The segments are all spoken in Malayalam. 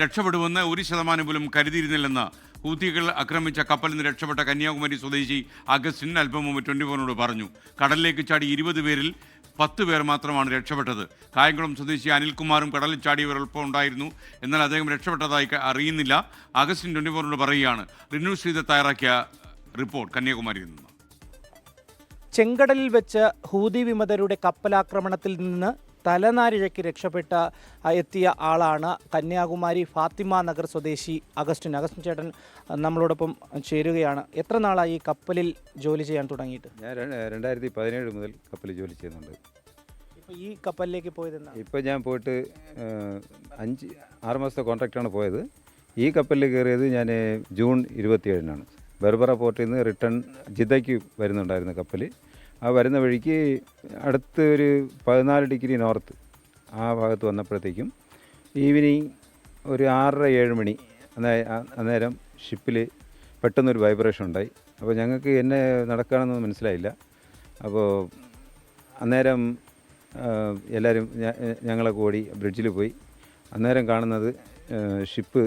രക്ഷപ്പെടുമെന്ന് 1% പോലും കരുതിയിരുന്നില്ലെന്ന് ഹൂത്തികൾ ആക്രമിച്ച കപ്പലിൽ നിന്ന് രക്ഷപ്പെട്ട കന്യാകുമാരി സ്വദേശി അഗസ്റ്റിൻ അല്പം മുമ്പ് 24 പറഞ്ഞു. കടലിലേക്ക് ചാടി 20 പേരിൽ 10 പേർ മാത്രമാണ് രക്ഷപ്പെട്ടത്. കായംകുളം സ്വദേശി അനിൽകുമാറും കടലിൽ ചാടിയവരൊപ്പം ഉണ്ടായിരുന്നു. എന്നാൽ അദ്ദേഹം രക്ഷപ്പെട്ടതായി അറിയുന്നില്ല. അഗസ്റ്റിൻ 24 പറയുകയാണ്. റിനു ശ്രീധർ തയ്യാറാക്കിയ റിപ്പോർട്ട് കന്യാകുമാരിയിൽ നിന്ന്. ചെങ്കടലിൽ വെച്ച് ഹൂതി വിമതരുടെ കപ്പലാക്രമണത്തിൽ നിന്ന് തലനാരിഴയ്ക്ക് എത്തിയ ആളാണ് കന്യാകുമാരി ഫാത്തിമ നഗർ സ്വദേശി അഗസ്റ്റിൻ. അഗസ്റ്റിൻ ചേട്ടൻ നമ്മളോടൊപ്പം ചേരുകയാണ്. എത്ര നാളായി ഈ കപ്പലിൽ ജോലി ചെയ്യാൻ തുടങ്ങിയിട്ട്? ഞാൻ 2017 മുതൽ കപ്പലിൽ ജോലി ചെയ്യുന്നുണ്ട്. ഇപ്പോൾ ഈ കപ്പലിലേക്ക് പോയതെന്നാ? ഇപ്പോൾ ഞാൻ പോയിട്ട് 6 മാസത്തെ കോൺട്രാക്റ്റാണ് പോയത്. ഈ കപ്പലിൽ കയറിയത് ഞാൻ ജൂൺ 27-നാണ്. ബെർബറ പോർട്ടിൽ നിന്ന് റിട്ടേൺ ജിദ്ദയ്ക്ക് വരുന്നുണ്ടായിരുന്നു കപ്പൽ. ആ വരുന്ന വഴിക്ക് അടുത്ത് ഒരു 14 ഡിഗ്രി നോർത്ത് ആ ഭാഗത്ത് വന്നപ്പോഴത്തേക്കും ഈവനിങ് ഒരു 6:30-7 മണി അന്നേരം ഷിപ്പിൽ പെട്ടെന്നൊരു വൈബ്രേഷൻ ഉണ്ടായി. അപ്പോൾ ഞങ്ങൾക്ക് എന്നെ നടക്കുകയാണെന്നൊന്നും മനസ്സിലായില്ല. അപ്പോൾ അന്നേരം എല്ലാവരും ഞങ്ങളെ കൂടി ബ്രിഡ്ജിൽ പോയി. അന്നേരം കാണുന്നത് ഷിപ്പ്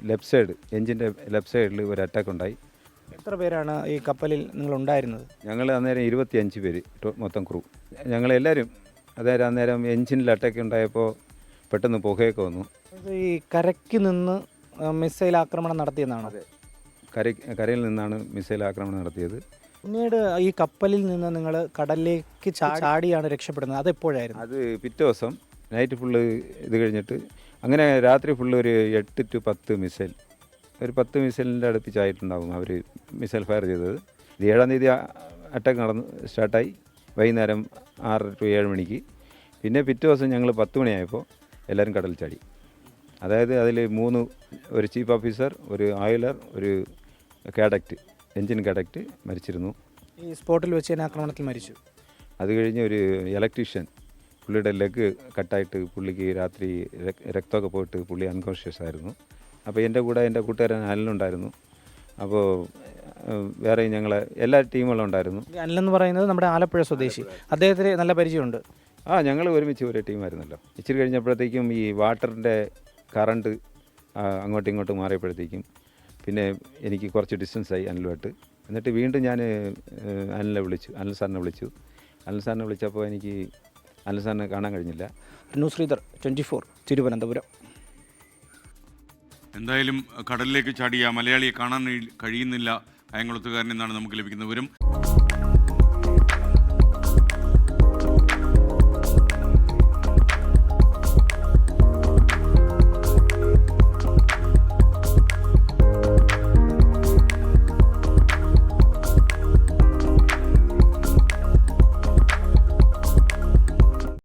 ലെഫ്റ്റ് സൈഡ്, എൻജിൻ്റെ ലെഫ്റ്റ് സൈഡിൽ ഒരു അറ്റാക്ക് ഉണ്ടായി. എത്ര പേരാണ് ഈ കപ്പലിൽ നിങ്ങളുണ്ടായിരുന്നത്? ഞങ്ങൾ അന്നേരം 25 പേര് മൊത്തം ക്രൂ. ഞങ്ങളെല്ലാവരും അന്നേരം എൻജിനിൽ അറ്റാക്ക് ഉണ്ടായപ്പോൾ പെട്ടെന്ന് പുകയൊക്കെ വന്നു. ഈ കരയ്ക്ക് നിന്ന് മിസൈൽ ആക്രമണം നടത്തിയെന്നാണ്? അതെ, കരയിൽ നിന്നാണ് മിസൈൽ ആക്രമണം നടത്തിയത്. പിന്നീട് ഈ കപ്പലിൽ നിന്ന് നിങ്ങൾ കടലിലേക്ക് ചാടിയാണ് രക്ഷപ്പെടുന്നത്. അതെപ്പോഴായിരുന്നു? അത് പിറ്റേ ദിവസം നൈറ്റ് ഫുള്ള് ഇത് കഴിഞ്ഞിട്ട് അങ്ങനെ രാത്രി ഫുള്ള് ഒരു 8 to 10 മിസൈൽ, ഒരു 10 മിസൈലിൻ്റെ അടുപ്പിച്ചായിട്ടുണ്ടാകും അവർ മിസൈൽ ഫയർ ചെയ്തത്. 7-ാം തീയതി അറ്റാക്ക് സ്റ്റാർട്ടായി വൈകുന്നേരം 6 to 7 മണിക്ക്. പിന്നെ പിറ്റേ ദിവസം ഞങ്ങൾ 10 മണിയായപ്പോൾ എല്ലാവരും കടലിൽ ചാടി. അതായത് അതിൽ 3, ഒരു ചീഫ് ഓഫീസർ, ഒരു ഓയിലർ, ഒരു കാഡക്റ്റ്, എൻജിൻ കാഡക്റ്റ് മരിച്ചിരുന്നു. ഈ സ്പോട്ടിൽ വെച്ച് തന്നെ ആക്രമണത്തിൽ മരിച്ചു. അത് കഴിഞ്ഞ് ഒരു ഇലക്ട്രീഷ്യൻ, പുള്ളിയുടെ ലെഗ് കട്ടായിട്ട് പുള്ളിക്ക് രാത്രി രക്തമൊക്കെ പോയിട്ട് പുള്ളി അൺകോൺഷ്യസ് ആയിരുന്നു. അപ്പോൾ എൻ്റെ കൂടെ എൻ്റെ കൂട്ടുകാരൻ അനിലുണ്ടായിരുന്നു. അപ്പോൾ വേറെ ഞങ്ങളെ എല്ലാ ടീമുകളും ഉണ്ടായിരുന്നു. അനിലെന്ന് പറയുന്നത് നമ്മുടെ ആലപ്പുഴ സ്വദേശി, അദ്ദേഹത്തിന് നല്ല പരിചയമുണ്ട്. ഞങ്ങൾ ഒരുമിച്ച് ഒരേ ടീമായിരുന്നല്ലോ. ഇച്ചിരി കഴിഞ്ഞപ്പോഴത്തേക്കും ഈ വാട്ടറിൻ്റെ കറണ്ട് അങ്ങോട്ടും ഇങ്ങോട്ടും മാറിയപ്പോഴത്തേക്കും പിന്നെ എനിക്ക് കുറച്ച് ഡിസ്റ്റൻസായി അനിലുമായിട്ട്. എന്നിട്ട് വീണ്ടും ഞാൻ അനിൽ സാറിനെ വിളിച്ചു. അനിൽ സാറിനെ വിളിച്ചപ്പോൾ എനിക്ക് അനിൽ സാറിനെ കാണാൻ കഴിഞ്ഞില്ല. റിനു ശ്രീധർ, 24, തിരുവനന്തപുരം. എന്തായാലും കടലിലേക്ക് ചാടിയ മലയാളിയെ കാണാൻ കഴിയുന്നില്ല കായംകുളത്തുകാരൻ എന്നാണ് നമുക്ക് ലഭിക്കുന്ന വിവരം.